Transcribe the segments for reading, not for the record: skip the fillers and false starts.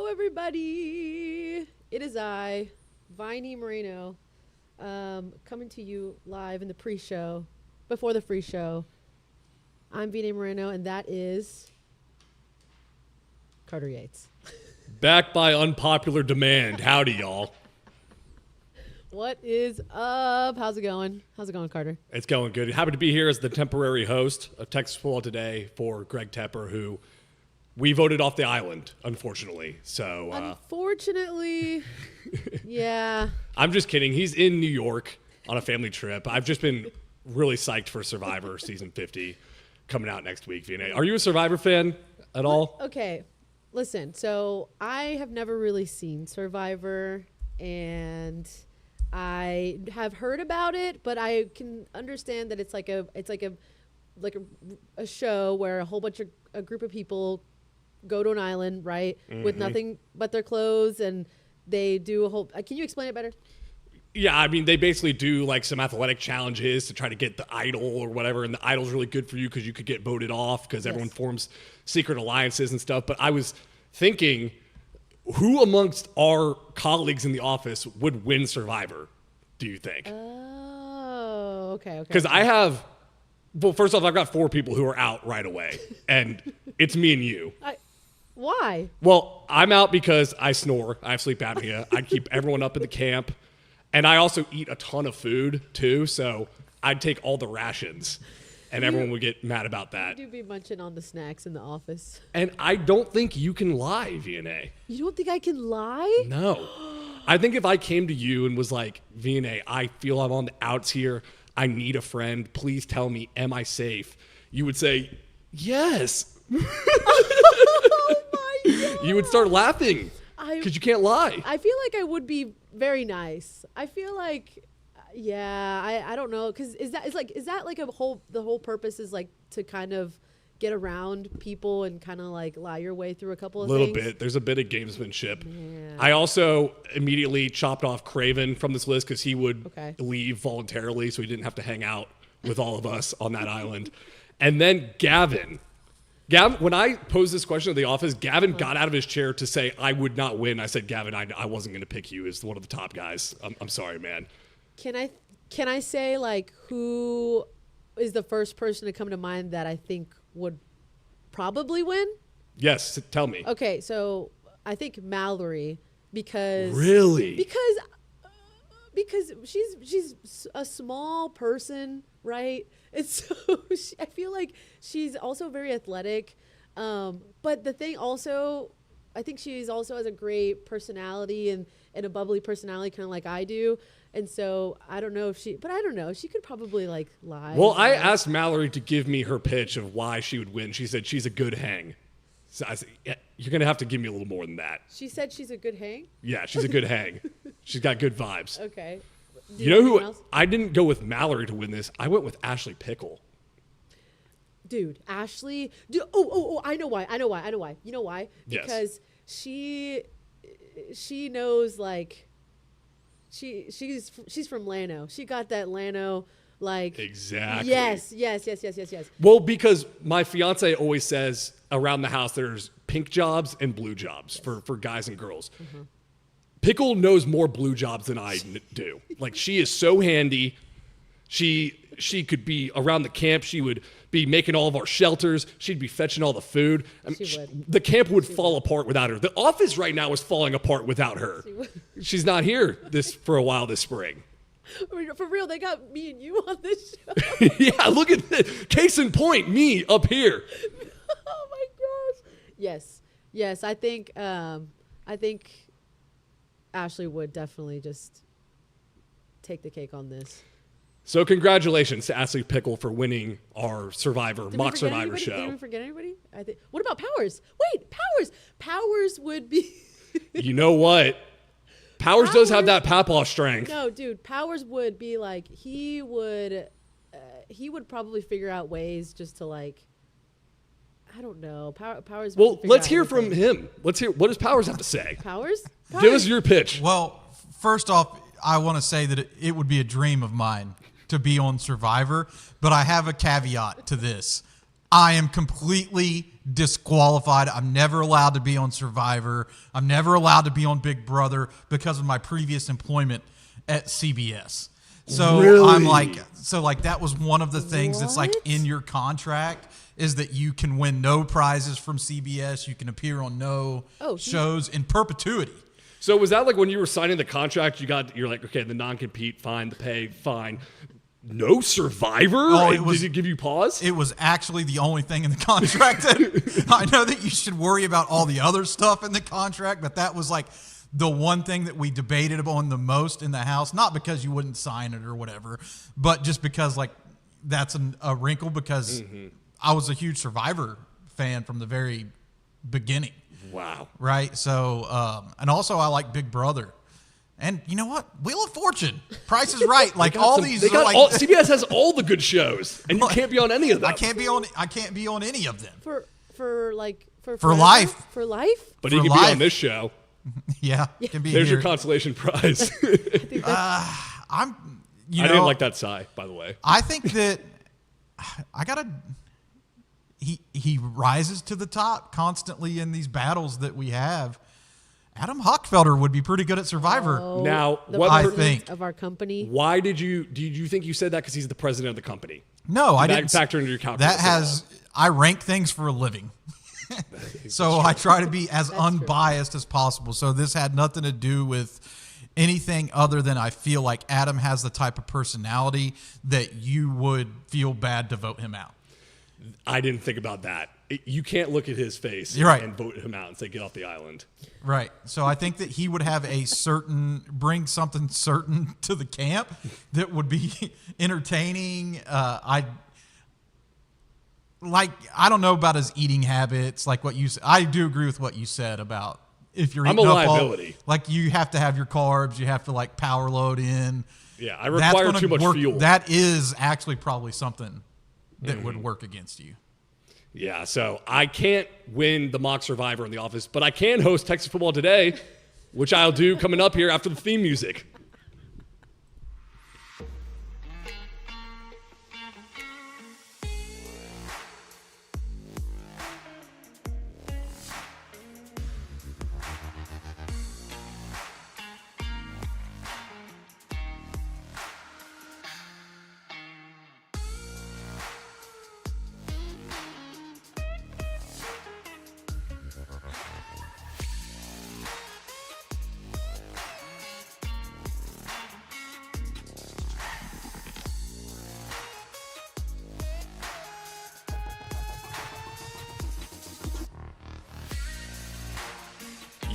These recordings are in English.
everybody. It is I, Viney Moreno, coming to you live in the pre-show, before the free show. I'm Viney Moreno, and that is Carter Yates. Back by unpopular demand. Howdy, y'all. What is up? How's it going? How's it going, Carter? It's going good. Happy to be here as the temporary host of Texas Football Today for Greg Tepper, who we voted off the island, unfortunately. So, unfortunately, yeah. I'm just kidding. He's in New York on a family trip. I've just been really psyched for Survivor Season 50 coming out next week. VNA. Are you a Survivor fan at all? Okay. Listen, so I have never really seen Survivor, and I have heard about it, but I can understand that it's like a show where a group of people go to an island, right, with nothing but their clothes, and they do a whole. Can you explain it better? Yeah, I mean, they basically do like some athletic challenges to try to get the idol or whatever, and the idol's really good for you because you could get voted off because everyone forms secret alliances and stuff. But I was thinking, who amongst our colleagues in the office would win Survivor, do you think? Oh, okay. Because I have, well, first off, I've got 4 people who are out right away, and it's me and you. Why? Well, I'm out because I snore. I have sleep apnea. I keep everyone up in the camp. And I also eat a ton of food, too, so I'd take all the rations, and everyone would get mad about that. You do be munching on the snacks in the office. And I don't think you can lie, VNA. You don't think I can lie? No. I think if I came to you and was like, VNA, I feel I'm on the outs here. I need a friend. Please tell me, am I safe? You would say, yes. Oh, my God. You would start laughing because you can't lie. I feel like I would be very nice. I feel like, I don't know, because is that like the whole purpose is like to kind of get around people and kind of like lie your way through a couple of things? A little bit. There's a bit of gamesmanship. Yeah. I also immediately chopped off Craven from this list because he would leave voluntarily, so he didn't have to hang out with all of us on that island. And then Gavin, when I posed this question to the office, Gavin got out of his chair to say I would not win. I said, Gavin, I wasn't going to pick you as one of the top guys. I'm sorry, man. Can I say, like, who is the first person to come to mind that I think would probably win? Yes, tell me. Okay, so I think Mallory because really because she's a small person, right? And so I feel like she's also very athletic. But the thing also, I think she's also has a great personality and a bubbly personality, kind of like I do. And so I don't know if she could probably like lie. Well, I asked Mallory to give me her pitch of why she would win. She said she's a good hang. So I said, yeah, you're going to have to give me a little more than that. She said she's a good hang? Yeah, she's a good hang. She's got good vibes. Okay. You know who? I didn't go with Mallory to win this. I went with Ashley Pickle. Dude, Ashley. I know why. You know why? Because she knows, like, she's from Llano. She got that Llano, like. Exactly. Yes. Well, because my fiance always says around the house there's pink jobs and blue jobs for guys and girls. Mm-hmm. Pickle knows more blue jobs than I do. Like, she is so handy. She could be around the camp. She would be making all of our shelters. She'd be fetching all the food. I mean, the camp would fall apart without her. The office right now is falling apart without her. She's not here for a while this spring. For real, they got me and you on this show. Yeah, look at this. Case in point, me up here. Oh my gosh. Yes. I think Ashley would definitely just take the cake on this. So congratulations to Ashley Pickle for winning our mock Survivor show. Did we forget anybody? What about Powers? Wait, Powers. Powers would be. You know what? Powers does have that papaw strength. No, dude. Powers would be like, he would probably figure out ways just to, like, I don't know. Powers. Well, let's hear from him. Let's hear. What does Powers have to say? Powers? Give us your pitch. Well, first off, I want to say that it would be a dream of mine to be on Survivor, but I have a caveat to this. I am completely disqualified. I'm never allowed to be on Survivor. I'm never allowed to be on Big Brother because of my previous employment at CBS. So Really? I'm like, that was one of the things that's like What? in your contract is that you can win no prizes from CBS. You can appear on no shows in perpetuity. So was that like when you were signing the contract, you're like, okay, the non-compete, fine, the pay, fine. No Survivor? Oh, Did it give you pause? It was actually the only thing in the contract that I know that you should worry about all the other stuff in the contract, but that was like the one thing that we debated upon the most in the house, not because you wouldn't sign it or whatever, but just because like that's a wrinkle because I was a huge Survivor fan from the very beginning. Wow. Right. So, and also I like Big Brother. And you know what? Wheel of Fortune, Price is Right. Like all these are like CBS has all the good shows, and you can't be on any of them. I can't be on any of them. For life. For life? But For he can life. be on this show. Yeah, it can be. There's here. your consolation prize. I didn't like that sigh, by the way. I think that he rises to the top constantly in these battles that we have. Adam Hochfelder would be pretty good at Survivor. Now, The what I president think- of our company. Why did you think you said that because he's the president of the company? No, I That didn't factor into your calculus. I rank things for a living. So I try to be as unbiased as possible. So this had nothing to do with anything other than I feel like Adam has the type of personality that you would feel bad to vote him out. I didn't think about that. You can't look at his face You're right. and vote him out and say, get off the island. Right. So I think that he would have bring something certain to the camp that would be entertaining. I don't know about his eating habits, like what you said. I do agree with what you said about if you're eating I'm a up liability. like you have to have your carbs, you have to like power load in. Yeah, I require too much fuel. That is actually probably something that would work against you. Yeah, so I can't win the mock Survivor in the office, but I can host Texas Football Today, which I'll do coming up here after the theme music.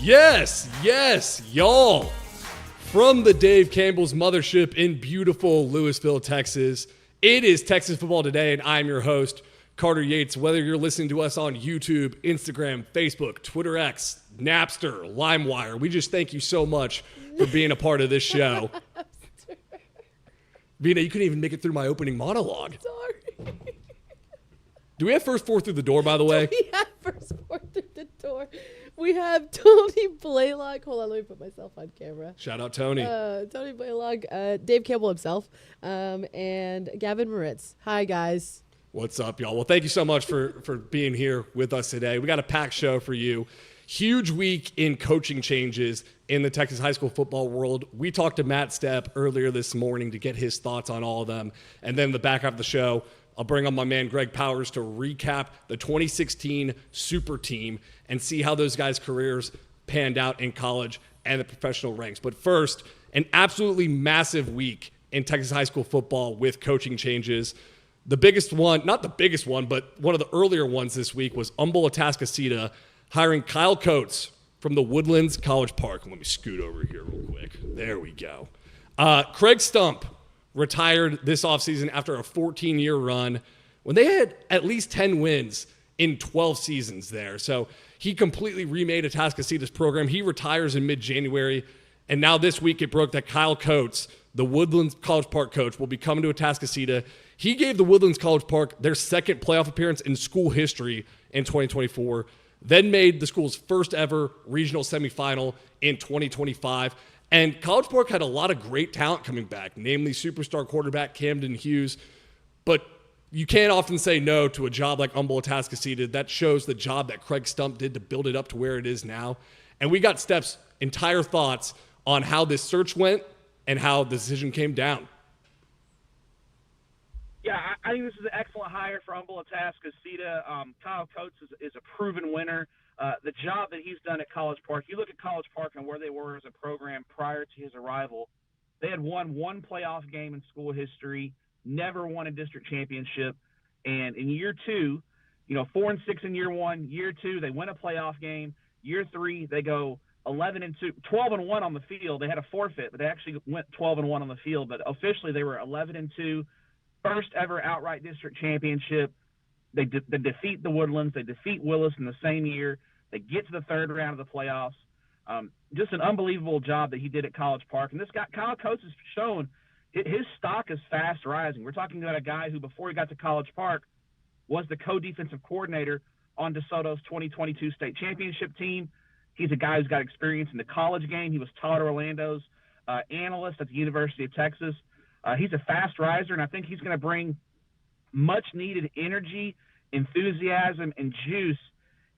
Yes, y'all. From the Dave Campbell's mothership in beautiful Lewisville, Texas, it is Texas Football Today, and I'm your host, Carter Yates. Whether you're listening to us on YouTube, Instagram, Facebook, Twitter X, Napster, LimeWire, we just thank you so much for being a part of this show. Vina, you couldn't even make it through my opening monologue. Sorry. Do we have first four through the door, by the way? We have first four through the door. We have Tony Blaylock. Hold on, let me put myself on camera. Shout out Tony. Tony Blaylock, Dave Campbell himself, and Gavin Moritz. Hi, guys. What's up, y'all? Well, thank you so much for being here with us today. We got a packed show for you. Huge week in coaching changes in the Texas high school football world. We talked to Matt Stepp earlier this morning to get his thoughts on all of them. And then the back half of the show, I'll bring on my man Greg Powers to recap the 2016 Super Team and see how those guys' careers panned out in college and the professional ranks. But first, an absolutely massive week in Texas high school football with coaching changes. The biggest one, not the biggest one, but one of the earlier ones this week was Humboldt-Atascocita hiring Kyle Coates from the Woodlands College Park. Let me scoot over here real quick. There we go. Craig Stump retired this offseason after a 14-year run when they had at least 10 wins in 12 seasons there. So he completely remade Atascocita's program. He retires in mid-January, and now this week it broke that Kyle Coates, the Woodlands College Park coach, will be coming to Atascocita. He gave the Woodlands College Park their second playoff appearance in school history in 2024, then made the school's first ever regional semifinal in 2025. And College Park had a lot of great talent coming back, namely superstar quarterback Camden Hughes. But you can't often say no to a job like Humboldt-Atascocita. That shows the job that Craig Stump did to build it up to where it is now. And we got Steph's entire thoughts on how this search went and how the decision came down. Yeah, I think this is an excellent hire for Humboldt-Atascocita. Kyle Coates is a proven winner. The job that he's done at College Park, you look at College Park and where they were as a program prior to his arrival, they had won one playoff game in school history, never won a district championship. And in year two, 4-6 in year one, year two, they win a playoff game. Year three, they go 11-2, 12-1 on the field. They had a forfeit, but they actually went 12-1 on the field. But officially, they were 11-2. First ever outright district championship. They defeat the Woodlands. They defeat Willis in the same year. They get to the third round of the playoffs. Just an unbelievable job that he did at College Park. And this guy, Kyle Coates, has shown his stock is fast rising. We're talking about a guy who, before he got to College Park, was the co-defensive coordinator on DeSoto's 2022 state championship team. He's a guy who's got experience in the college game. He was Todd Orlando's analyst at the University of Texas. He's a fast riser, and I think he's going to bring much-needed energy, enthusiasm, and juice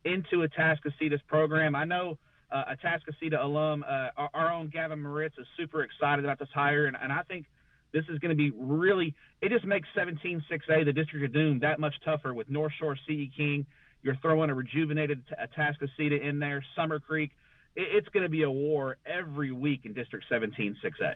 into Atascocita's program. I know Atascocita alum, our own Gavin Moritz, is super excited about this hire, and I think this is going to be really – it just makes 17-6A, the District of Doom, that much tougher with North Shore C.E. King. You're throwing a rejuvenated Atascocita in there, Summer Creek. It's going to be a war every week in District 17-6A.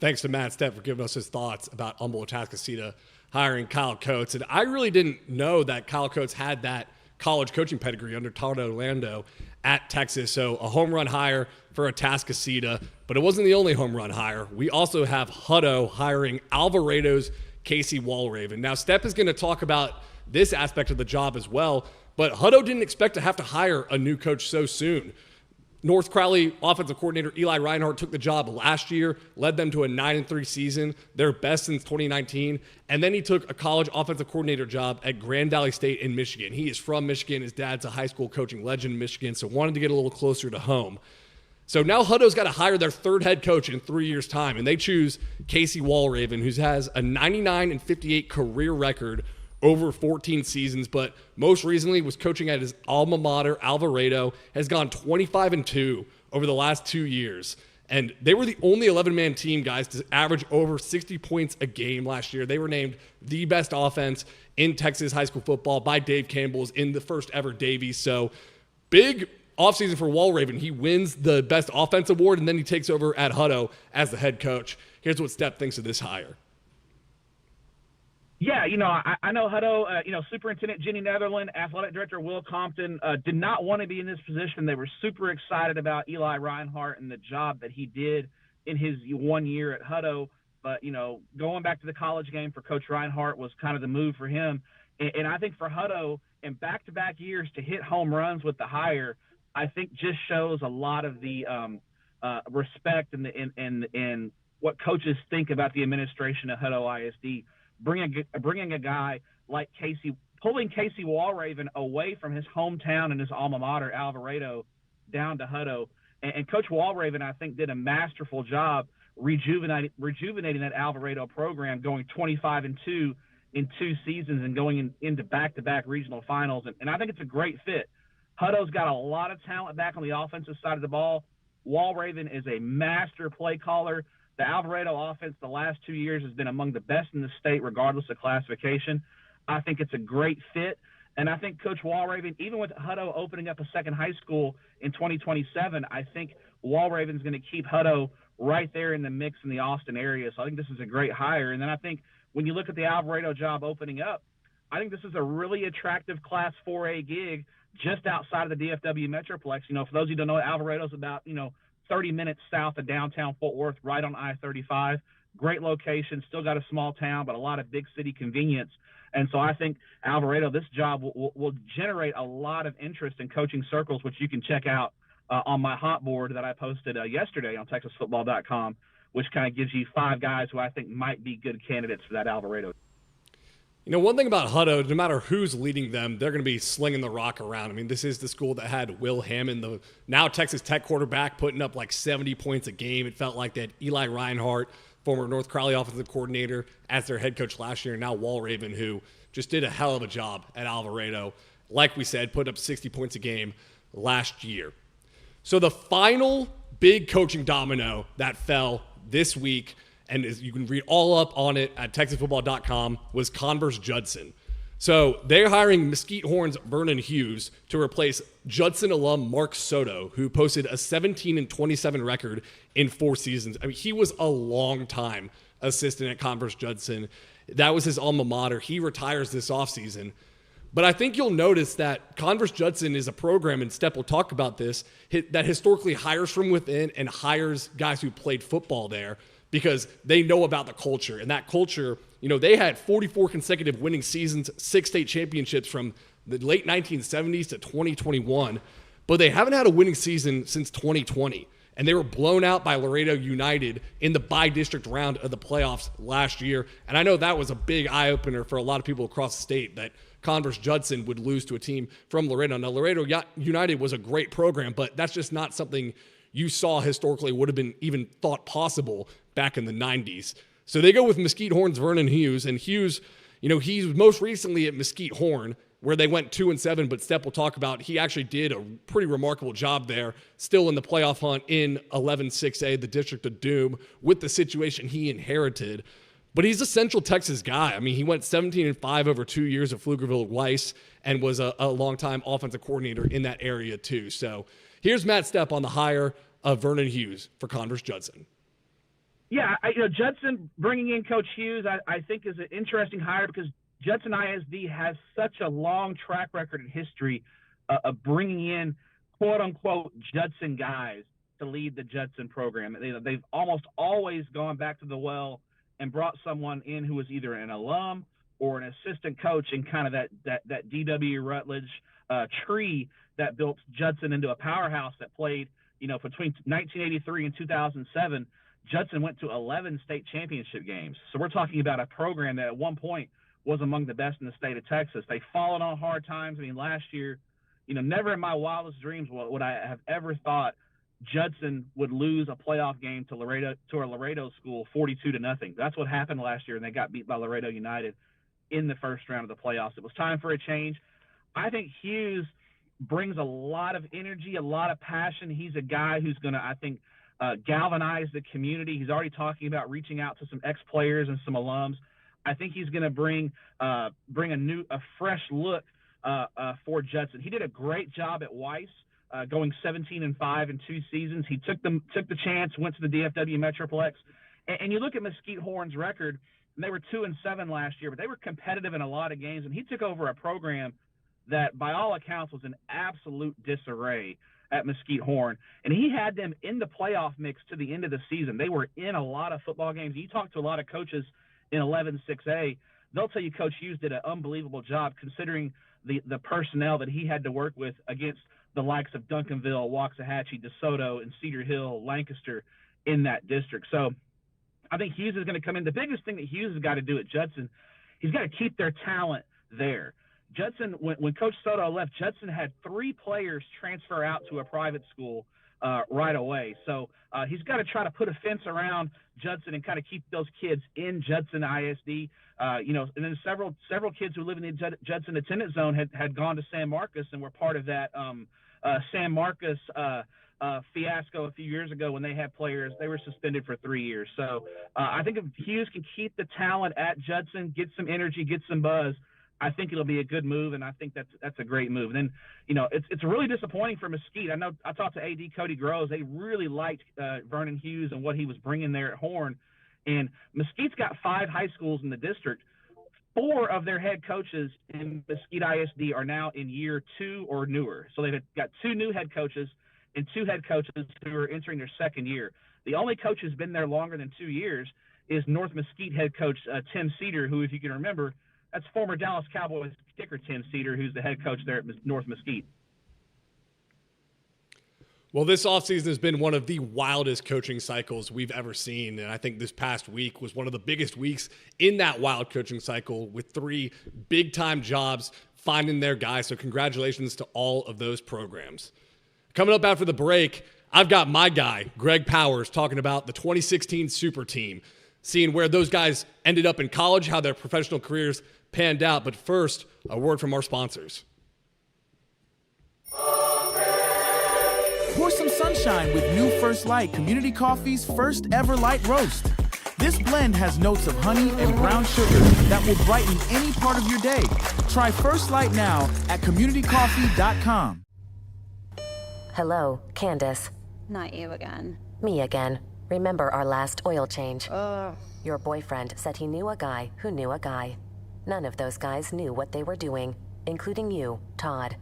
Thanks to Matt Stepp for giving us his thoughts about Humboldt-Atascocita hiring Kyle Coates. And I really didn't know that Kyle Coates had that college coaching pedigree under Todd Orlando at Texas. So a home run hire for Atascocita, but it wasn't the only home run hire. We also have Hutto hiring Alvarado's Casey Walraven. Now, Stepp is going to talk about this aspect of the job as well, but Hutto didn't expect to have to hire a new coach so soon. North Crowley offensive coordinator Eli Reinhardt took the job last year, led them to a 9-3 season, their best since 2019, and then he took a college offensive coordinator job at Grand Valley State in Michigan. He is from Michigan. His dad's a high school coaching legend in Michigan, so wanted to get a little closer to home. So now Hutto's got to hire their third head coach in 3 years' time, and they choose Casey Walraven, who has a 99-58 career record over 14 seasons, but most recently was coaching at his alma mater, Alvarado, has gone 25-2 over the last 2 years. And they were the only 11-man team, guys, to average over 60 points a game last year. They were named the best offense in Texas high school football by Dave Campbell's in the first ever Davies. So big offseason for Walraven. He wins the best offense award, and then he takes over at Hutto as the head coach. Here's what Stepp thinks of this hire. Yeah, I know Hutto, Superintendent Jenny Netherland, Athletic Director Will Compton did not want to be in this position. They were super excited about Eli Reinhardt and the job that he did in his 1 year at Hutto. But, going back to the college game for Coach Reinhardt was kind of the move for him. And I think for Hutto, in back-to-back years to hit home runs with the hire, I think just shows a lot of the respect and what coaches think about the administration of Hutto ISD. Bringing a guy like Casey, pulling Casey Walraven away from his hometown and his alma mater, Alvarado, down to Hutto. And Coach Walraven, I think, did a masterful job rejuvenating that Alvarado program, going 25-2 in 2 seasons and going into back-to-back regional finals. And I think it's a great fit. Hutto's got a lot of talent back on the offensive side of the ball. Walraven is a master play caller. The Alvarado offense the last 2 years has been among the best in the state, regardless of classification. I think it's a great fit. And I think Coach Walraven, even with Hutto opening up a second high school in 2027, I think Walraven's going to keep Hutto right there in the mix in the Austin area. So I think this is a great hire. And then I think when you look at the Alvarado job opening up, I think this is a really attractive Class 4A gig just outside of the DFW Metroplex. For those of you who don't know, Alvarado's about, 30 minutes south of downtown Fort Worth, right on I-35. Great location, still got a small town, but a lot of big city convenience. And so I think Alvarado, this job will generate a lot of interest in coaching circles, which you can check out on my hot board that I posted yesterday on TexasFootball.com, which kind of gives you 5 guys who I think might be good candidates for that Alvarado. One thing about Hutto, no matter who's leading them, they're going to be slinging the rock around. I mean, this is the school that had Will Hammond, the now Texas Tech quarterback, putting up like 70 points a game. It felt like that Eli Reinhardt, former North Crowley offensive coordinator, as their head coach last year, and now Walraven, who just did a hell of a job at Alvarado. Like we said, put up 60 points a game last year. So the final big coaching domino that fell this week, and you can read all up on it at TexasFootball.com, was Converse Judson. So they're hiring Mesquite Horn's Vernon Hughes to replace Judson alum Mark Soto, who posted a 17-27 record in 4 seasons. I mean, he was a long-time assistant at Converse Judson. That was his alma mater. He retires this offseason. But I think you'll notice that Converse Judson is a program, and Stepp will talk about this, that historically hires from within and hires guys who played football there because they know about the culture. And that culture, they had 44 consecutive winning seasons, 6 state championships from the late 1970s to 2021, but they haven't had a winning season since 2020. And they were blown out by Laredo United in the bi-district round of the playoffs last year. And I know that was a big eye-opener for a lot of people across the state that Converse Judson would lose to a team from Laredo. Now, Laredo United was a great program, but that's just not something you saw historically would have been even thought possible back in the 90s. So they go with Mesquite Horn's Vernon Hughes, and Hughes, he's most recently at Mesquite Horn, where they went 2-7, but Stepp will talk about he actually did a pretty remarkable job there, still in the playoff hunt in 11-6A, the District of Doom, with the situation he inherited. But he's a Central Texas guy. I mean, he went 17-5 over 2 years at Pflugerville-Weiss and was a longtime offensive coordinator in that area too. So here's Matt Stepp on the hire of Vernon Hughes for Converse Judson. Yeah, Judson bringing in Coach Hughes, I think is an interesting hire because Judson ISD has such a long track record in history of bringing in quote-unquote Judson guys to lead the Judson program. They've almost always gone back to the well and brought someone in who was either an alum or an assistant coach in kind of that D.W. Rutledge tree that built Judson into a powerhouse that played, between 1983 and 2007. Judson went to 11 state championship games. So we're talking about a program that at one point was among the best in the state of Texas. They've fallen on hard times. I mean, last year, never in my wildest dreams would I have ever thought Judson would lose a playoff game to a Laredo school 42-0. That's what happened last year, and they got beat by Laredo United in the first round of the playoffs. It was time for a change. I think Hughes brings a lot of energy, a lot of passion. He's a guy who's going to, I think, galvanize the community. He's already talking about reaching out to some ex-players and some alums. I think he's going to bring a fresh look for Judson. He did a great job at Weiss, going 17-5 in 2 seasons. He took the chance, went to the DFW Metroplex, and you look at Mesquite Horn's record. And they were 2-7 last year, but they were competitive in a lot of games. And he took over a program that, by all accounts, was in absolute disarray at Mesquite Horn, and he had them in the playoff mix to the end of the season. They were in a lot of football games. You talk to a lot of coaches in 11-6A, they'll tell you Coach Hughes did an unbelievable job considering the personnel that he had to work with against the likes of Duncanville, Waxahachie, DeSoto, and Cedar Hill, Lancaster in that district. So I think Hughes is going to come in. The biggest thing that Hughes has got to do at Judson, he's got to keep their talent there. Judson, when Coach Soto left, Judson had 3 players transfer out to a private school right away. So he's got to try to put a fence around Judson and kind of keep those kids in Judson ISD. And then several kids who live in the Judson attendance zone had gone to San Marcos and were part of that San Marcos fiasco a few years ago when they had players. They were suspended for 3 years. So I think if Hughes can keep the talent at Judson, get some energy, get some buzz, I think it'll be a good move, and I think that's a great move. And then, it's really disappointing for Mesquite. I know I talked to AD Cody Groves. They really liked Vernon Hughes and what he was bringing there at Horn. And Mesquite's got 5 high schools in the district. 4 of their head coaches in Mesquite ISD are now in year 2 or newer. So they've got 2 new head coaches and 2 head coaches who are entering their 2nd year. The only coach who's been there longer than 2 years is North Mesquite head coach Tim Cedar, who, if you can remember, that's former Dallas Cowboys kicker Tim Cedar, who's the head coach there at North Mesquite. Well, this offseason has been one of the wildest coaching cycles we've ever seen, and I think this past week was one of the biggest weeks in that wild coaching cycle with 3 big-time jobs finding their guys, so congratulations to all of those programs. Coming up after the break, I've got my guy, Greg Powers, talking about the 2016 Super Team. seeing where those guys ended up in college, how their professional careers panned out. But first, a word from our sponsors. Pour some sunshine with new First Light Community Coffee's first ever light roast. This blend has notes of honey and brown sugar that will brighten any part of your day. Try First Light now at communitycoffee.com. Hello, Candace. Not you again. Me again. Remember our last oil change? Your boyfriend said he knew a guy who knew a guy. None of those guys knew what they were doing, including you, Todd.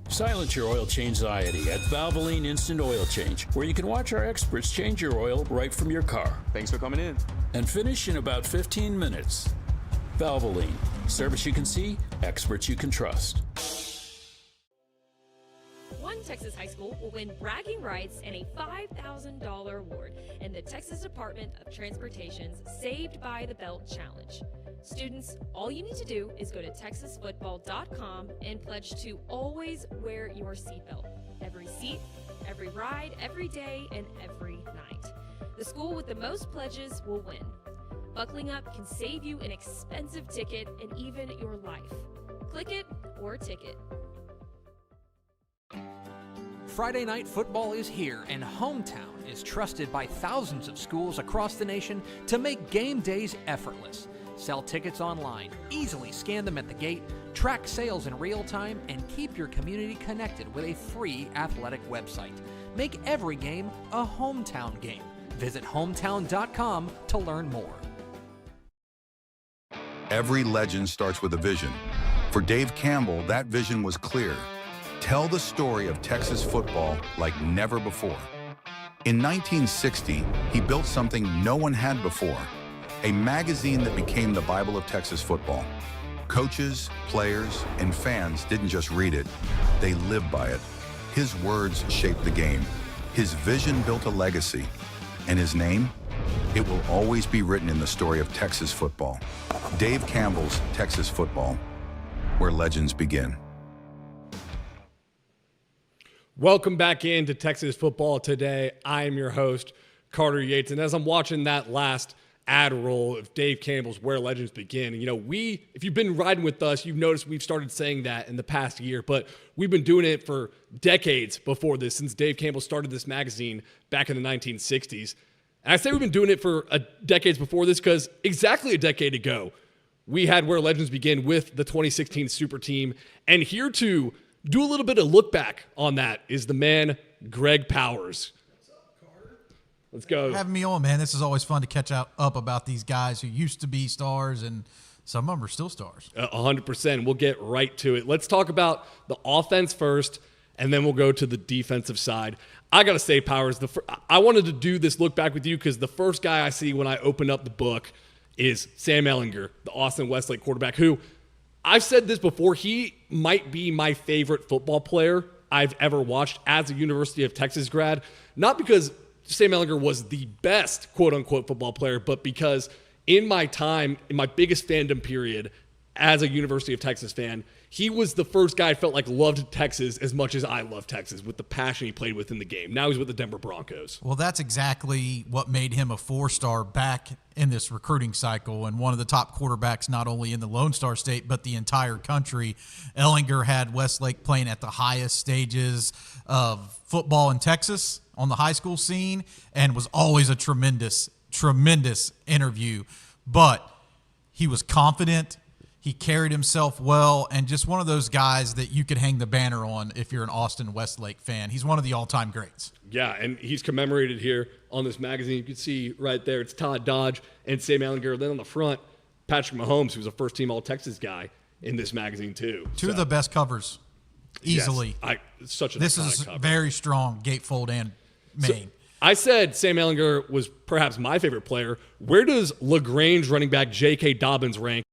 Silence your oil change anxiety at Valvoline Instant Oil Change, where you can watch our experts change your oil right from your car. Thanks for coming in. And finish in about 15 minutes. Valvoline. Service you can see, experts you can trust. One Texas high school will win bragging rights and a $5,000 award in the Texas Department of Transportation's Saved by the Belt Challenge. Students, all you need to do is go to texasfootball.com and pledge to always wear your seatbelt. Every seat, every ride, every day, and every night. The school with the most pledges will win. Buckling up can save you an expensive ticket and even your life. Click it or ticket. Friday night football is here, and Hometown is trusted by thousands of schools across the nation to make game days effortless. Sell tickets online, easily scan them at the gate, track sales in real time, and keep your community connected with a free athletic website. Make every game a Hometown game. Visit hometown.com to learn more. Every legend starts with a vision. For Dave Campbell, that vision was clear. Tell the story of Texas football like never before. In 1960, he built something no one had before, a magazine that became the Bible of Texas football. Coaches, players, and fans didn't just read it, they lived by it. His words shaped the game. His vision built a legacy. And his name? It will always be written in the story of Texas football. Dave Campbell's Texas Football, where legends begin. Welcome back into Texas football today. I am your host, Carter Yates. And as I'm watching that last ad roll of Dave Campbell's Where Legends Begin, if you've been riding with us, you've noticed we've started saying that in the past year, but we've been doing it for decades before this, since Dave Campbell started this magazine back in the 1960s. And I say we've been doing it for decades before this because exactly a decade ago, we had Where Legends Begin with the 2016 Super Team. And here to do a little bit of look back on that is the man, Greg Powers. What's up, Carter? Let's go. Having me on, man. This is always fun to catch up about these guys who used to be stars, and some of them are still stars. 100%. We'll get right to it. Let's talk about the offense first, and then we'll go to the defensive side. I got to say, Powers, I wanted to do this look back with you because the first guy I see when I open up the book is Sam Ehlinger, the Austin Westlake quarterback, who I've said this before, he might be my favorite football player I've ever watched as a University of Texas grad. Not because Sam Ehlinger was the best quote-unquote football player, but because in my time, in my biggest fandom period as a University of Texas fan, he was the first guy I felt like loved Texas as much as I love Texas with the passion he played with in the game. Now he's with the Denver Broncos. Well, that's exactly what made him a four-star back in this recruiting cycle and one of the top quarterbacks not only in the Lone Star State but the entire country. Ehlinger had Westlake playing at the highest stages of football in Texas on the high school scene and was always a tremendous interview. But he was confident. He carried himself well, and just one of those guys that you could hang the banner on if you're an Austin Westlake fan. He's one of the all-time greats. Yeah, and he's commemorated here on this magazine. You can see right there, it's Todd Dodge and Sam Ehlinger. Then on the front, Patrick Mahomes, who's a first-team All-Texas guy in this magazine too. Two of the best covers, easily. Yes, such an This is cover. very strong, gatefold and main. So, I said Sam Ehlinger was perhaps my favorite player. Where does LaGrange running back J.K. Dobbins rank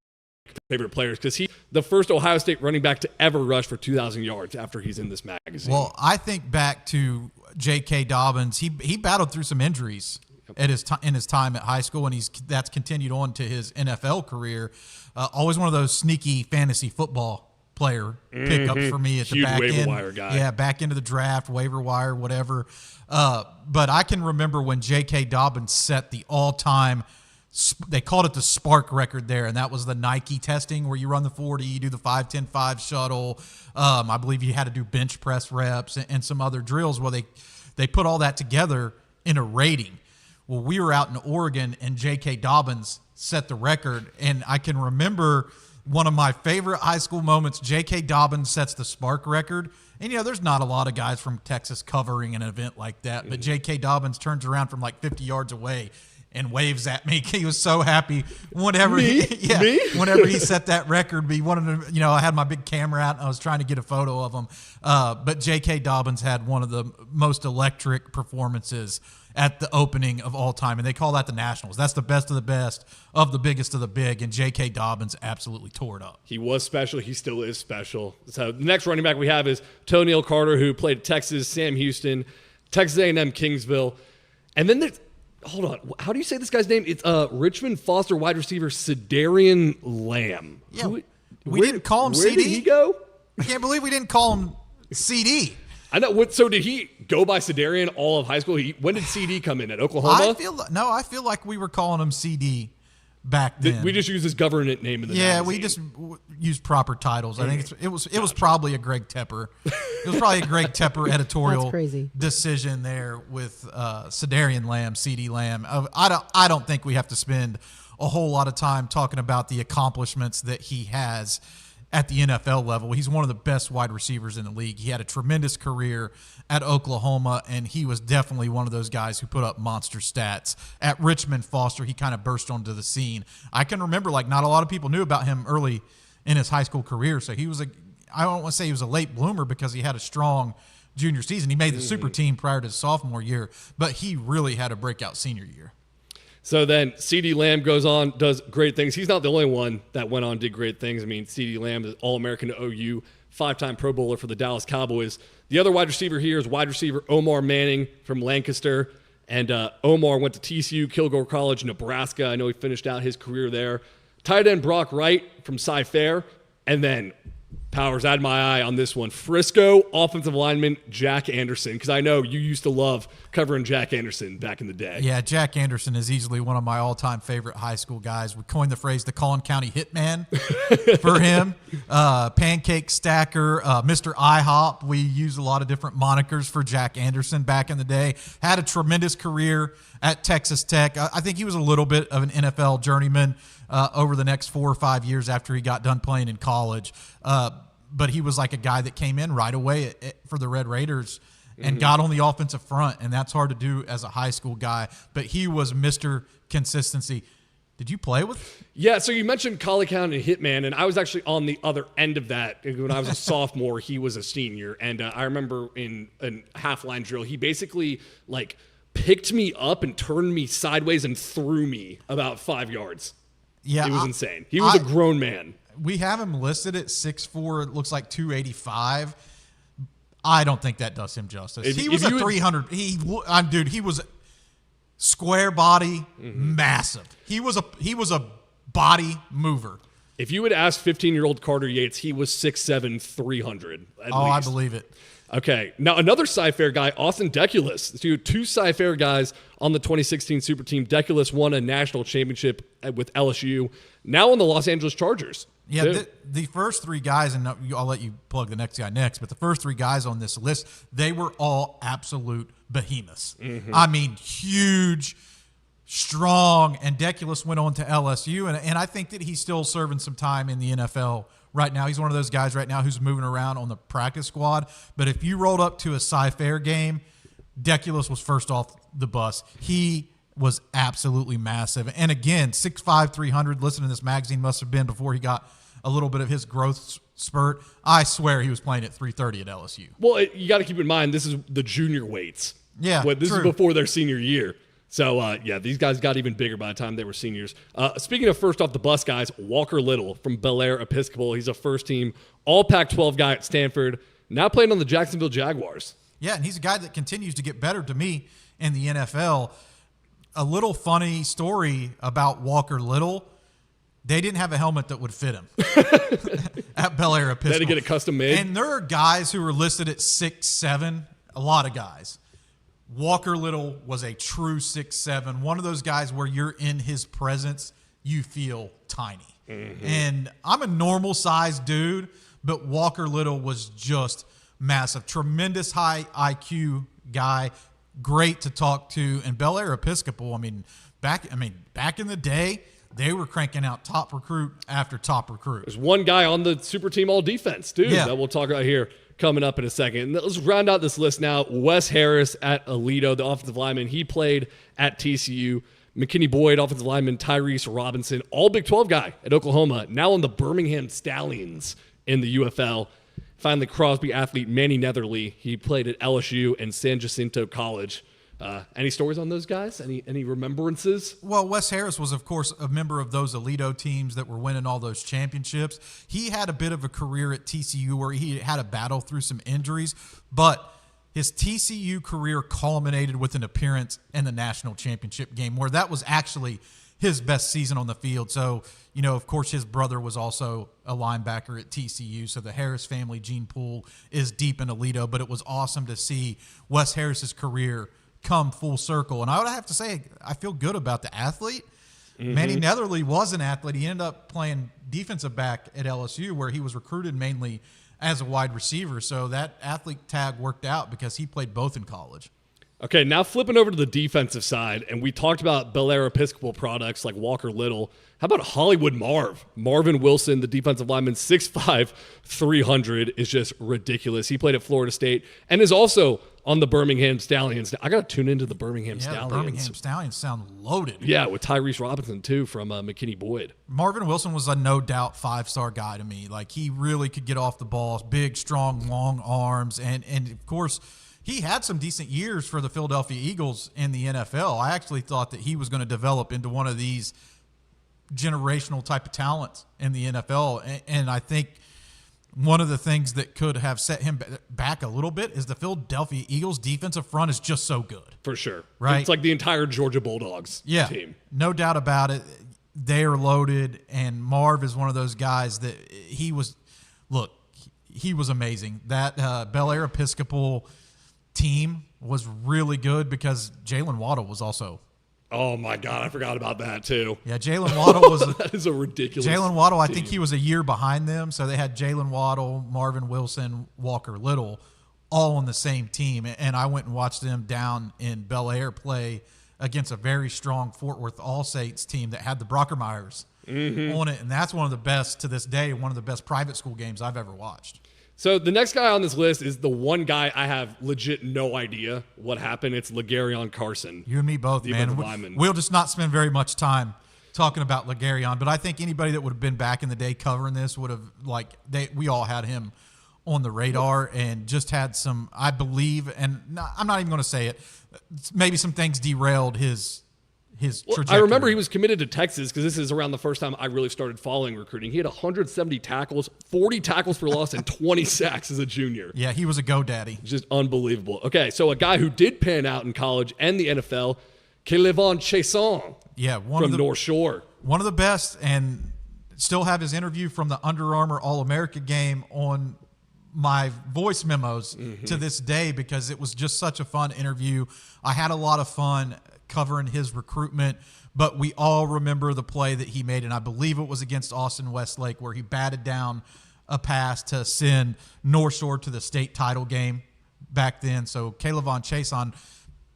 favorite players? Because he's the first Ohio State running back to ever rush for 2,000 yards after he's in this magazine. Well, I think back to J.K. Dobbins. He battled through some injuries at in his time at high school, and that's continued on to his NFL career. Always one of those sneaky fantasy football player pickups for me at the Huge back waiver end. wire guy. Yeah, back into the draft, waiver wire, whatever. But I can remember when J.K. Dobbins set the all-time, they called it the spark record there, and that was the Nike testing where you run the 40, you do the 5-10-5 shuttle. I believe you had to do bench press reps and some other drills. Well, they put all that together in a rating. Well, we were out in Oregon, and J.K. Dobbins set the record, and I can remember one of my favorite high school moments. J.K. Dobbins sets the spark record, and there's not a lot of guys from Texas covering an event like that, but J.K. Dobbins turns around from like 50 yards away and waves at me. He was so happy whenever whenever he set that record. He wanted to, I had my big camera out and I was trying to get a photo of him. But J.K. Dobbins had one of the most electric performances at the opening of all time, and they call that the Nationals. That's the best of the best of the biggest of the big, and J.K. Dobbins absolutely tore it up. He was special. He still is special. So the next running back we have is Toniel Carter, who played at Texas, Sam Houston, Texas A&M Kingsville. And then there's, hold on, how do you say this guy's name? It's Richmond Foster wide receiver Cedarian Lamb. Yeah, we didn't call him CD. Where did he go? I can't believe we didn't call him CD. I know. So did he go by Cedarian all of high school? When did CD come in, at Oklahoma? I feel like we were calling him CD back then. We just use his government name in the magazine. We just used proper titles. I think it was probably a Greg Tepper. It was probably a Greg Tepper editorial decision there with Cedarian Lamb, CD Lamb. I don't think we have to spend a whole lot of time talking about the accomplishments that he has at the NFL level. He's one of the best wide receivers in the league. He had a tremendous career at Oklahoma, and he was definitely one of those guys who put up monster stats. At Richmond Foster, he kind of burst onto the scene. I can remember, not a lot of people knew about him early in his high school career, so he was I don't want to say he was a late bloomer because he had a strong junior season. He made the super team prior to his sophomore year, but he really had a breakout senior year. So then CD Lamb goes on, does great things. He's not the only one that went on and did great things. I mean, CD Lamb is All-American at OU, 5-time Pro Bowler for the Dallas Cowboys. The other wide receiver here is wide receiver Omar Manning from Lancaster. And Omar went to TCU, Kilgore College, Nebraska. I know he finished out his career there. Tight end Brock Wright from Cy-Fair. And then, Powers, I had my eye on this one. Frisco offensive lineman Jack Anderson, because I know you used to love covering Jack Anderson back in the day. Yeah, Jack Anderson is easily one of my all-time favorite high school guys. We coined the phrase the Collin County Hitman for him. Pancake Stacker, Mr. IHOP. We used a lot of different monikers for Jack Anderson back in the day. Had a tremendous career at Texas Tech. I think he was a little bit of an NFL journeyman over the next 4 or 5 years after he got done playing in college. But he was like a guy that came in right away for the Red Raiders and got on the offensive front, and that's hard to do as a high school guy. But he was Mr. Consistency. Did you play with? Yeah, so you mentioned Collin County Hitman, and I was actually on the other end of that. When I was a sophomore, he was a senior, and I remember in a half-line drill, he basically picked me up and turned me sideways and threw me about 5 yards. Yeah, it was insane. He was a grown man. We have him listed at 6'4", it looks like 285. I don't think that does him justice. He was a 300. He was square body, massive. He was a body mover. If you would ask 15-year-old Carter Yates, he was 6'7", 300 at least. I believe it. Okay, now another Cy-Fair guy, Austin Deculus. So two Cy-Fair guys on the 2016 Super Team. Deculus won a national championship with LSU, now on the Los Angeles Chargers. Yeah, the first three guys, and I'll let you plug the next guy next, but the first three guys on this list, they were all absolute behemoths. I mean, huge, strong, and Deculus went on to LSU, and I think that he's still serving some time in the NFL right now. He's one of those guys right now who's moving around on the practice squad, but if you rolled up to a Cy-Fair game, Deculus was first off the bus. He was absolutely massive. And again, 6'5", 300, listen to this magazine must have been before he got a little bit of his growth spurt. I swear he was playing at 330 at LSU. Well, you got to keep in mind, this is the junior weights. Yeah, this is before their senior year. So, these guys got even bigger by the time they were seniors. Speaking of first off the bus guys, Walker Little from Bel Air Episcopal. He's a first-team all Pac-12 guy at Stanford, now playing on the Jacksonville Jaguars. Yeah, and he's a guy that continues to get better to me in the NFL. A little funny story about Walker Little. They didn't have a helmet that would fit him at Bel Air Episcopal. They had to get it custom made. And there are guys who are listed at 6'7", a lot of guys. Walker Little was a true 6'7", one of those guys where you're in his presence, you feel tiny. Mm-hmm. And I'm a normal sized dude, but Walker Little was just massive. Tremendous high IQ guy, great to talk to. And Bel Air Episcopal, back in the day, they were cranking out top recruit after top recruit. There's one guy on the super team all defense, too, that we'll talk about here coming up in a second. And let's round out this list now. Wes Harris at Aledo, the offensive lineman. He played at TCU. McKinney Boyd, offensive lineman. Tyrese Robinson, all Big 12 guy at Oklahoma. Now on the Birmingham Stallions in the UFL. Finally, Crosby athlete Manny Netherly. He played at LSU and San Jacinto College. Any stories on those guys? Any remembrances? Well, Wes Harris was, of course, a member of those Aledo teams that were winning all those championships. He had a bit of a career at TCU where he had to battle through some injuries, but his TCU career culminated with an appearance in the national championship game where that was actually his best season on the field. So, of course, his brother was also a linebacker at TCU. So the Harris family gene pool is deep in Aledo, but it was awesome to see Wes Harris's career come full circle. And I would have to say, I feel good about the athlete. Mm-hmm. Manny Netherly was an athlete. He ended up playing defensive back at LSU where he was recruited mainly as a wide receiver. So that athlete tag worked out because he played both in college. Okay, now flipping over to the defensive side, and we talked about Bel Air Episcopal products like Walker Little. How about Hollywood Marv? Marvin Wilson, the defensive lineman, 6'5", 300, is just ridiculous. He played at Florida State and is also on the Birmingham Stallions. I got to tune into the Birmingham Stallions. The Birmingham Stallions sound loaded. Yeah, with Tyrese Robinson, too, from McKinney Boyd. Marvin Wilson was a no-doubt five-star guy to me. Like, he really could get off the ball. Big, strong, long arms. And of course, he had some decent years for the Philadelphia Eagles in the NFL. I actually thought that he was going to develop into one of these generational type of talents in the NFL. And I think one of the things that could have set him back a little bit is the Philadelphia Eagles defensive front is just so good. For sure. Right? It's like the entire Georgia Bulldogs team. No doubt about it. They are loaded, and Marv is one of those guys that he was amazing. That Bel Air Episcopal team was really good because Jalen Waddle was also. Oh my God, I forgot about that too. Yeah, Jalen Waddle was. That is a ridiculous. Jalen Waddle, team. I think he was a year behind them, so they had Jalen Waddle, Marvin Wilson, Walker Little, all on the same team, and I went and watched them down in Bel Air play against a very strong Fort Worth All Saints team that had the Brockermeyers on it, and that's one of the best to this day, one of the best private school games I've ever watched. So the next guy on this list is the one guy I have legit no idea what happened. It's LeGaryon Carson. You and me both, man. We'll just not spend very much time talking about LeGaryon, but I think anybody that would have been back in the day covering this would have, we all had him on the radar and just had some, I believe, and I'm not even going to say it, maybe some things derailed his trajectory. I remember he was committed to Texas because this is around the first time I really started following recruiting. He had 170 tackles, 40 tackles for loss, and 20 sacks as a junior. Yeah, he was a GoDaddy. Just unbelievable. Okay, so a guy who did pan out in college and the NFL, Kelevon Chason from North Shore. One of the best, and still have his interview from the Under Armour All-America game on my voice memos to this day because it was just such a fun interview. I had a lot of fun covering his recruitment, but we all remember the play that he made, and I believe it was against Austin Westlake where he batted down a pass to send North Shore to the state title game back then. So Kelevon Chason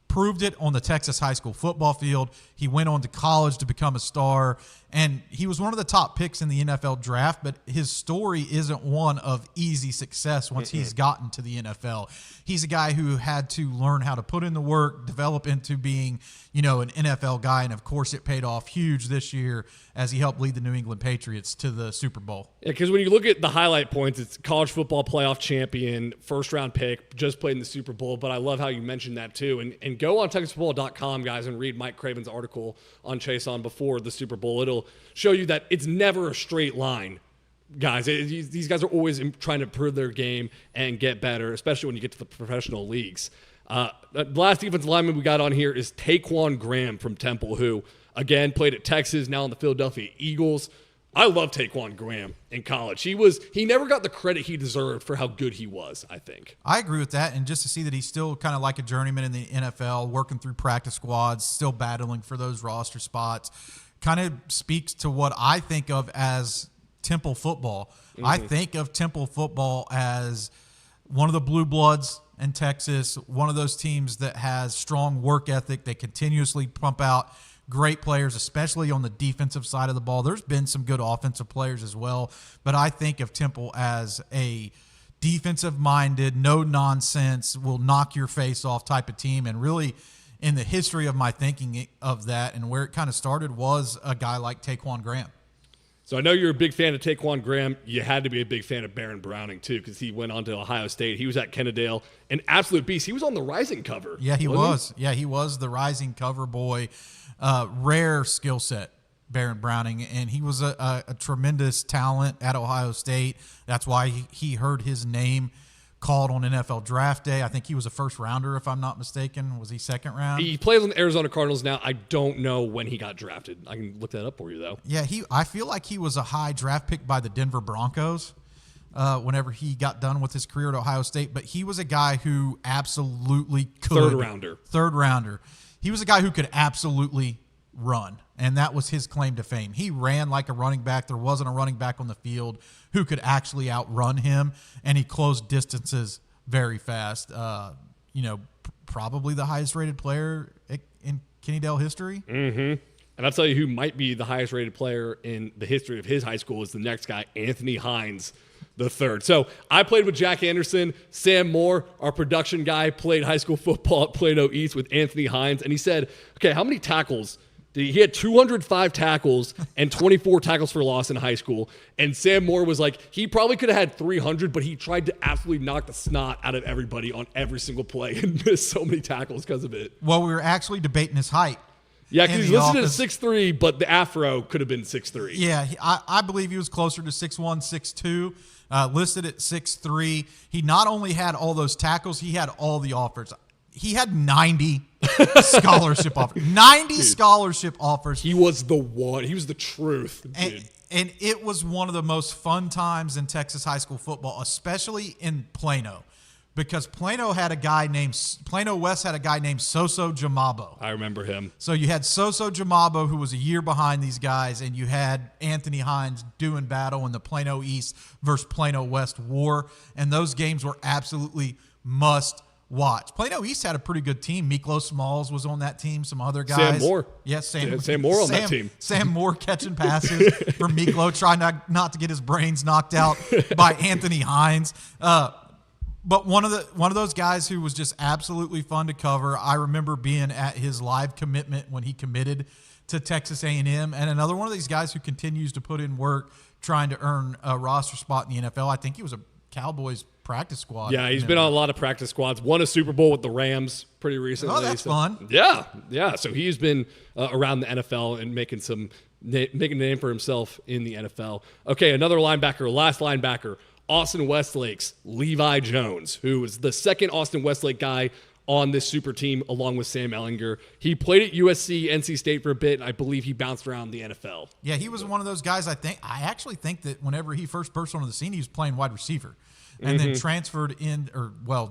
proved it on the Texas high school football field. He went on to college to become a star, and he was one of the top picks in the NFL draft, but his story isn't one of easy success once he's gotten to the NFL. He's a guy who had to learn how to put in the work, develop into being, an NFL guy, and of course it paid off huge this year as he helped lead the New England Patriots to the Super Bowl. Yeah, because when you look at the highlight points, it's college football playoff champion, first-round pick, just played in the Super Bowl, but I love how you mentioned that too. And go on TexasFootball.com, guys, and read Mike Craven's article on Chason before the Super Bowl. It'll show you that it's never a straight line, guys. These guys are always trying to improve their game and get better, especially when you get to the professional leagues. The last defensive lineman we got on here is Taquan Graham from Temple, who, again, played at Texas, now on the Philadelphia Eagles. I love Taquan Graham in college. He never got the credit he deserved for how good he was, I think. I agree with that. And just to see that he's still kind of like a journeyman in the NFL, working through practice squads, still battling for those roster spots, kind of speaks to what I think of as Temple football. I think of Temple football as one of the blue bloods in Texas, one of those teams that has strong work ethic. They continuously pump out great players, especially on the defensive side of the ball. There's been some good offensive players as well, but I think of Temple as a defensive-minded, no-nonsense, will knock your face off type of team. And really, in the history of my thinking of that and where it kind of started was a guy like Taquan Graham. So I know you're a big fan of Taquan Graham. You had to be a big fan of Baron Browning, too, because he went on to Ohio State. He was at Kennedale, an absolute beast. He was on the Rising cover. Yeah, he was. Yeah, he was the Rising cover boy. Rare skill set, Baron Browning, and he was a tremendous talent at Ohio State. That's why he heard his name called on NFL Draft Day. I think he was a first rounder, if I'm not mistaken. Was he second round? He plays on the Arizona Cardinals now. I don't know when he got drafted. I can look that up for you, though. Yeah, I feel like he was a high draft pick by the Denver Broncos whenever he got done with his career at Ohio State. But he was a guy who absolutely could. Third rounder. He was a guy who could absolutely run, and that was his claim to fame. He ran like a running back. There wasn't a running back on the field who could actually outrun him, and he closed distances very fast. Probably the highest-rated player in Kennedale history. Mm-hmm. And I'll tell you who might be the highest-rated player in the history of his high school is the next guy, Anthony Hines the third. So I played with Jack Anderson. Sam Moore, our production guy, played high school football at Plano East with Anthony Hines, and he said, okay, how many tackles – he had 205 tackles and 24 tackles for loss in high school. And Sam Moore was like, he probably could have had 300, but he tried to absolutely knock the snot out of everybody on every single play and missed so many tackles because of it. Well, we were actually debating his height. Yeah, because he's listed at 6'3", but the afro could have been 6'3". Yeah, I believe he was closer to 6'1", 6'2", listed at 6'3". He not only had all those tackles, he had all the offers. He had 90 scholarship offers. 90 scholarship offers. He was the one. He was the truth. And it was one of the most fun times in Texas high school football, especially in Plano, because Plano West had a guy named Soso Jamabo. I remember him. So you had Soso Jamabo, who was a year behind these guys, and you had Anthony Hines doing battle in the Plano East versus Plano West war, and those games were absolutely must watch. Plano East had a pretty good team. Miklo Smalls was on that team. Some other guys. Sam Moore. Yes, Sam Moore on that team. Sam Moore catching passes for Miklo, trying not to get his brains knocked out by Anthony Hines. But one of those guys who was just absolutely fun to cover. I remember being at his live commitment when he committed to Texas A&M, and another one of these guys who continues to put in work trying to earn a roster spot in the NFL. I think he was a Cowboys practice squad. Yeah, he's been on a lot of practice squads. Won a Super Bowl with the Rams pretty recently. Oh, that's fun. Yeah. So he's been around the NFL and making a name for himself in the NFL. Okay, another linebacker, last linebacker, Austin Westlake's Levi Jones, who was the second Austin Westlake guy on this super team along with Sam Ehlinger. He played at USC, NC State for a bit, and I believe he bounced around the NFL. Yeah, he was one of those guys. I actually think that whenever he first burst onto the scene, he was playing wide receiver and then transferred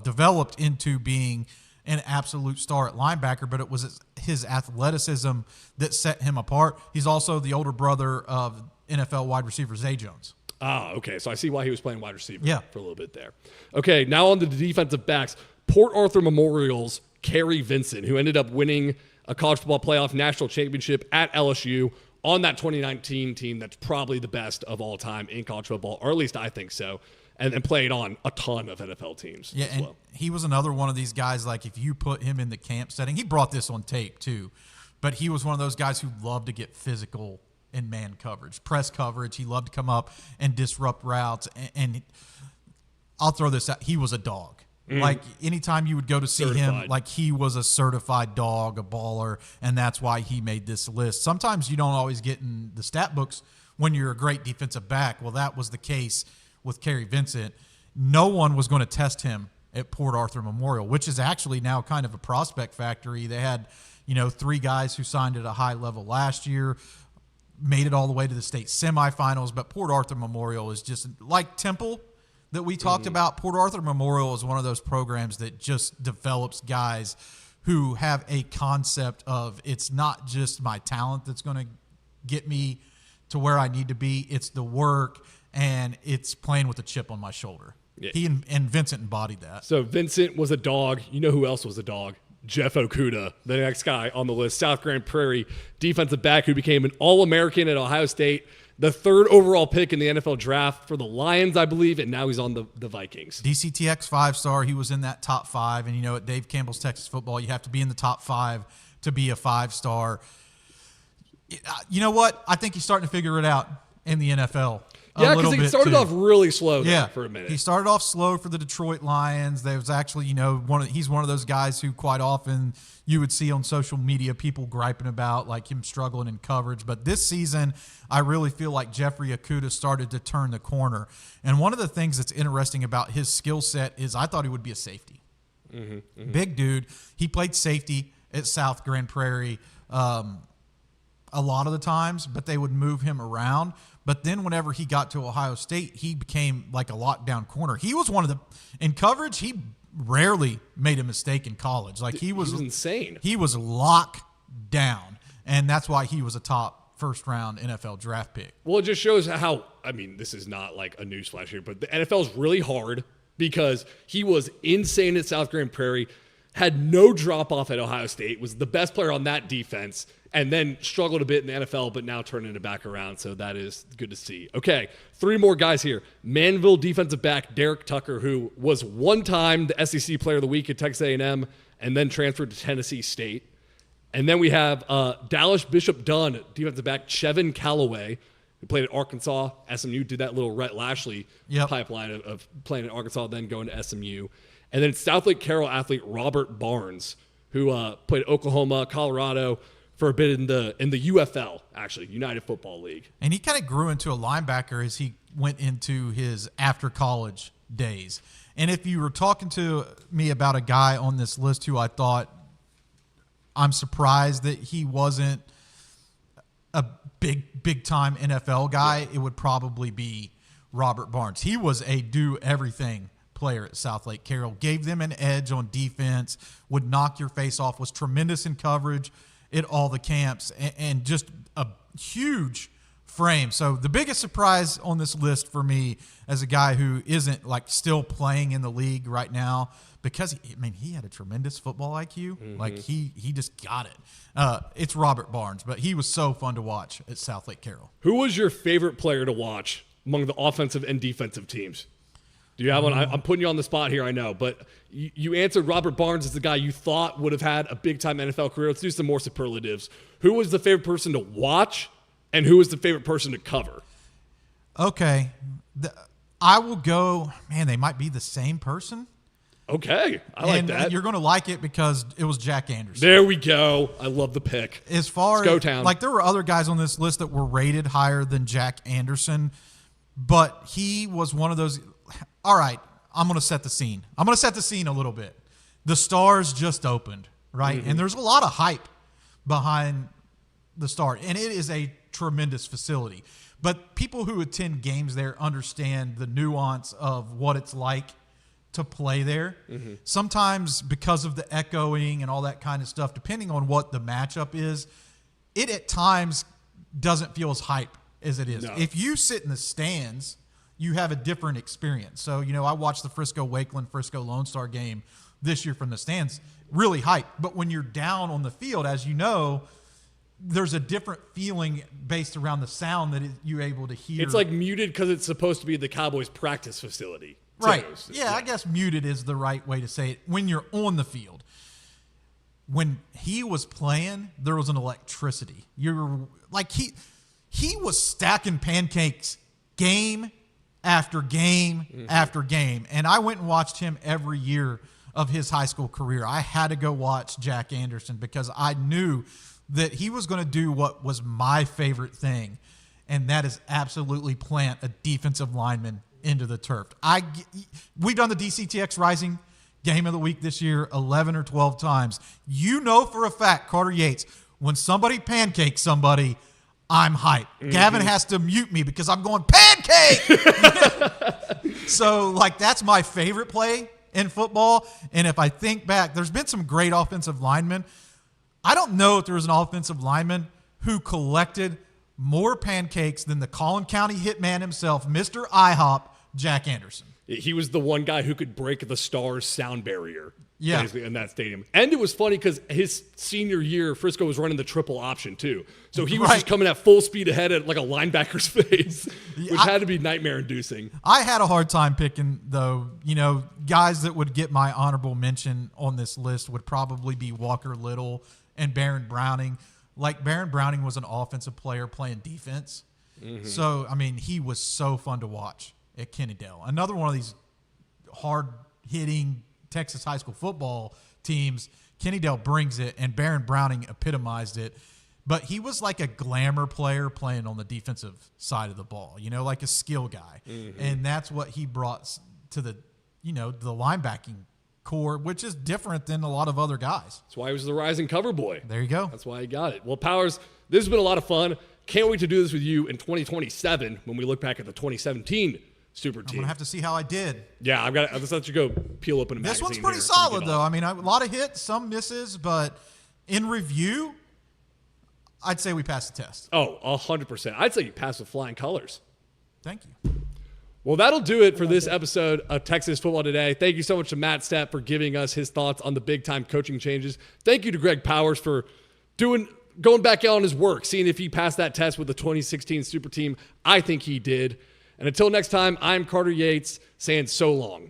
developed into being an absolute star at linebacker, but it was his athleticism that set him apart. He's also the older brother of NFL wide receiver Zay Jones. Ah, okay. So I see why he was playing wide receiver for a little bit there. Okay, now on to the defensive backs. Port Arthur Memorial's Kerry Vincent, who ended up winning a college football playoff national championship at LSU on that 2019 team that's probably the best of all time in college football, or at least I think so, and played on a ton of NFL teams as well. He was another one of these guys, like if you put him in the camp setting, he brought this on tape too, but he was one of those guys who loved to get physical in man coverage, press coverage. He loved to come up and disrupt routes, and I'll throw this out. He was a dog. Like anytime you would go to see him, like he was a certified dog, a baller, and that's why he made this list. Sometimes you don't always get in the stat books when you're a great defensive back. Well, that was the case with Kerry Vincent. No one was going to test him at Port Arthur Memorial, which is actually now kind of a prospect factory. They had, 3 guys who signed at a high level last year. made it all the way to the state semifinals. But Port Arthur Memorial is just like Temple that we talked about. Port Arthur Memorial is one of those programs that just develops guys who have a concept of it's not just my talent that's going to get me to where I need to be. It's the work, and it's playing with a chip on my shoulder. Yeah. He and Vincent embodied that. So Vincent was a dog. You know who else was a dog? Jeff Okuda, the next guy on the list, South Grand Prairie defensive back who became an All-American at Ohio State, the 3rd overall pick in the NFL draft for the Lions, I believe, and now he's on the Vikings. DCTX 5-star. He was in that top 5, and at Dave Campbell's Texas Football, you have to be in the top 5 to be a 5-star. You know what? I think he's starting to figure it out in the NFL. Yeah, because he started off really slow for a minute. He started off slow for the Detroit Lions. There was actually, he's one of those guys who quite often you would see on social media people griping about like him struggling in coverage. But this season, I really feel like Jeffrey Okuda started to turn the corner. And one of the things that's interesting about his skill set is I thought he would be a safety. Big dude. He played safety at South Grand Prairie a lot of the times, but they would move him around. But then whenever he got to Ohio State, he became like a lockdown corner. He was in coverage, he rarely made a mistake in college. Like he was insane. He was locked down, and that's why he was a top first-round NFL draft pick. Well, it just shows how, this is not like a newsflash here, but the NFL is really hard because he was insane at South Grand Prairie, had no drop-off at Ohio State, was the best player on that defense, and then struggled a bit in the NFL, but now turning it back around, so that is good to see. Okay, 3 more guys here. Manville defensive back Derek Tucker, who was one time the SEC Player of the Week at Texas A&M and then transferred to Tennessee State. And then we have Dallas Bishop Dunn defensive back Chevin Callaway, who played at Arkansas. SMU did that little Rhett Lashley pipeline of playing at Arkansas, then going to SMU. And then South Lake Carroll athlete Robert Barnes, who played at Oklahoma, Colorado, for a bit in the UFL, actually, United Football League. And he kind of grew into a linebacker as he went into his after-college days. And if you were talking to me about a guy on this list who I thought I'm surprised that he wasn't a big-time NFL guy, it would probably be Robert Barnes. He was a do-everything player at South Lake Carroll, gave them an edge on defense, would knock your face off, was tremendous in coverage at all the camps, and just a huge frame. So the biggest surprise on this list for me as a guy who isn't like still playing in the league right now, because he had a tremendous football IQ. Like he just got it. It's Robert Barnes, but he was so fun to watch at South Lake Carroll. Who was your favorite player to watch among the offensive and defensive teams? Do you have one? I'm putting you on the spot here, I know, but you answered Robert Barnes as the guy you thought would have had a big-time NFL career. Let's do some more superlatives. Who was the favorite person to watch, and who was the favorite person to cover? Okay. I will go, they might be the same person. Okay, I like that. You're going to like it because it was Jack Anderson. There we go. I love the pick. As far as, go town. Like there were other guys on this list that were rated higher than Jack Anderson, but he was one of those – all right, I'm going to set the scene. I'm going to set the scene a little bit. The Stars just opened, right? And there's a lot of hype behind the Star, and it is a tremendous facility. But people who attend games there understand the nuance of what it's like to play there. Sometimes because of the echoing and all that kind of stuff, depending on what the matchup is, it at times doesn't feel as hype as it is. No. If you sit in the stands, you have a different experience. So, I watched the Frisco Lone Star game this year from the stands, really hyped. But when you're down on the field, as you know, there's a different feeling based around the sound that you're able to hear. It's like muted because it's supposed to be the Cowboys practice facility. Right. Yeah, I guess muted is the right way to say it when you're on the field. When he was playing, there was an electricity. You're like he was stacking pancakes game after game after game. And I went and watched him every year of his high school career. I had to go watch Jack Anderson because I knew that he was going to do what was my favorite thing, and that is absolutely plant a defensive lineman into the turf. We've done the DCTX Rising Game of the Week this year 11 or 12 times. You know for a fact, Carter Yates, when somebody pancakes somebody, I'm hyped. Gavin has to mute me because I'm going pancake. So, like, that's my favorite play in football. And if I think back, there's been some great offensive linemen. I don't know if there was an offensive lineman who collected more pancakes than the Collin County hitman himself, Mr. IHOP, Jack Anderson. He was the one guy who could break the Stars sound barrier in that stadium. And it was funny because his senior year, Frisco was running the triple option too. So he was just coming at full speed ahead at like a linebacker's face, which had to be nightmare inducing. I had a hard time picking, though. Guys that would get my honorable mention on this list would probably be Walker Little and Baron Browning. Like, Baron Browning was an offensive player playing defense. So, I mean, he was so fun to watch at Kennedale. Another one of these hard-hitting Texas high school football teams. Kennedale brings it, and Baron Browning epitomized it. But he was like a glamour player playing on the defensive side of the ball, like a skill guy. And that's what he brought to the linebacking core, which is different than a lot of other guys. That's why he was the rising cover boy. There you go. That's why he got it. Well, Powers, this has been a lot of fun. Can't wait to do this with you in 2027 when we look back at the 2017 Super Team. I'm going to have to see how I did. Yeah, I'll just let you go peel open a magazine. This one's pretty solid, though. I mean, a lot of hits, some misses, but in review, I'd say we passed the test. Oh, 100%. I'd say you passed with flying colors. Thank you. Well, that'll do it for this episode of Texas Football Today. Thank you so much to Matt Stepp for giving us his thoughts on the big-time coaching changes. Thank you to Greg Powers for going back out on his work, seeing if he passed that test with the 2016 Super Team. I think he did. And until next time, I'm Carter Yates saying so long.